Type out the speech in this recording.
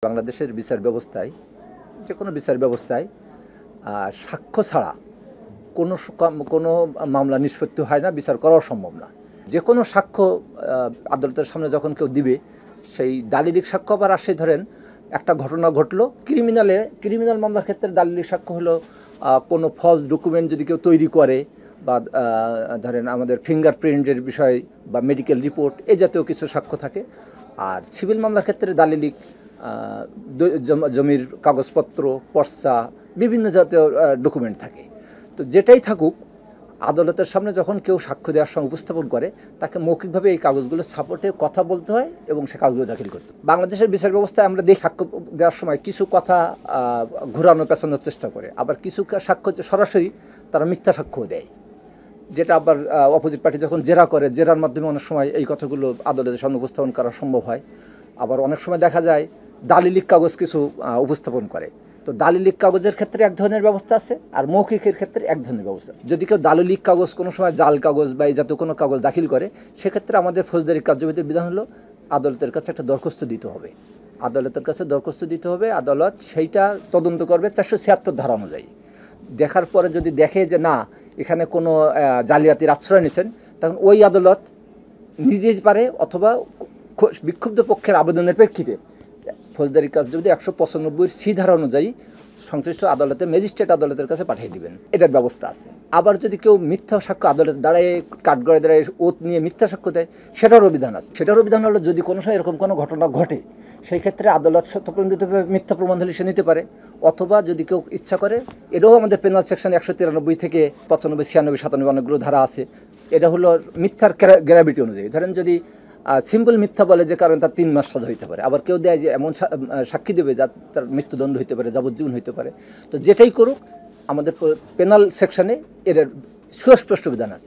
বাংলাদেশের বিচার ব্যবস্থায় যে কোনো বিচার ব্যবস্থায় সাক্ষ্য ছাড়া কোনো মামলা নিষ্পত্তি হয় না, বিচার করাও সম্ভব না। যে কোনো সাক্ষ্য আদালতের সামনে যখন কেউ দিবে, সেই দালিলিক সাক্ষ্য আবার আসে, ধরেন একটা ঘটনা ঘটলো ক্রিমিনাল মামলার ক্ষেত্রে দালিলিক সাক্ষ্য হলো কোনো ফলস ডকুমেন্ট যদি কেউ তৈরি করে, বা ধরেন আমাদের ফিঙ্গারপ্রিন্টের বিষয় বা মেডিকেল রিপোর্ট এই জাতীয় কিছু সাক্ষ্য থাকে। আর সিভিল মামলার ক্ষেত্রে দালিলিক জমির কাগজপত্র, পর্চা, বিভিন্ন জাতীয় ডকুমেন্ট থাকে। তো যেটাই থাকুক, আদালতের সামনে যখন কেউ সাক্ষ্য দেওয়ার সময় উপস্থাপন করে, তাকে মৌখিকভাবে এই কাগজগুলো সাপোর্টে কথা বলতে হয় এবং সে কাগজগুলো দাখিল করতে হয়। বাংলাদেশের বিচার ব্যবস্থায় আমরা দেখি সাক্ষ্য দেওয়ার সময় কিছু কথা ঘোরানো পেছানোর চেষ্টা করে, আবার কিছু সাক্ষ্য সরাসরি তারা মিথ্যা সাক্ষ্য দেয়, যেটা আবার অপোজিট পার্টি যখন জেরা করে, জেরার মাধ্যমে অনেক সময় এই কথাগুলো আদালতের সামনে উপস্থাপন করা সম্ভব হয়। আবার অনেক সময় দেখা যায় দালিলিক কাগজ কিছু উপস্থাপন করে। তো দালিলিক কাগজের ক্ষেত্রে এক ধরনের ব্যবস্থা আছে, আর মৌখিকের ক্ষেত্রে এক ধরনের ব্যবস্থা আছে। যদি কেউ দালিলিক কাগজ কোনো সময় জাল কাগজ বা এই জাতীয় কোনো কাগজ দাখিল করে, সেক্ষেত্রে আমাদের ফৌজদারি কার্যবিধির বিধান হলো আদালতের কাছে একটা দরখাস্ত দিতে হবে। আদালত সেইটা তদন্ত করবে 476 ধারা অনুযায়ী। দেখার পরে যদি দেখে যে না, এখানে কোনো জালিয়াতির আশ্রয় নিয়েছেন, তখন ওই আদালত নিজেই পারে অথবা বিক্ষুব্ধ পক্ষের আবেদনের প্রেক্ষিতে ফৌজদারি কার্যবিধি 195(c) ধারা অনুযায়ী সংশ্লিষ্ট আদালতে ম্যাজিস্ট্রেট আদালতের কাছে পাঠিয়ে দিবেন। এটার ব্যবস্থা আছে। আবার যদি কেউ মিথ্যা সাক্ষ্য আদালতে দাঁড়ায়, কাঠগড়ায় দাঁড়ায় ওত নিয়ে মিথ্যা সাক্ষ্য দেয়, সেটারও বিধান আছে। সেটারও বিধান হলো, যদি কোনো সময় এরকম কোনো ঘটনা ঘটে, সেই ক্ষেত্রে আদালত সত্যপ্রমাণিতভাবে মিথ্যা প্রমাণ হলে সে নিতে পারে, অথবা যদি কেউ ইচ্ছা করে, এটাও আমাদের পেনাল সেকশন 193 থেকে 95, 96, 97 অনেকগুলো ধারা আছে। এটা হলো মিথ্যার গ্র্যাভিটি অনুযায়ী। ধরেন যদি সিম্পল মিথ্যা বলে যে কারণে তার 3 মাস সাজা হইতে পারে, আবার কেউ দেয় যে এমন সাক্ষী দেবে যা তার মৃত্যুদণ্ড হইতে পারে, যাবজ্জীবন হইতে পারে। তো যেটাই করুক, আমাদের পেনাল সেকশনে এর সুস্পষ্ট বিধান আছে।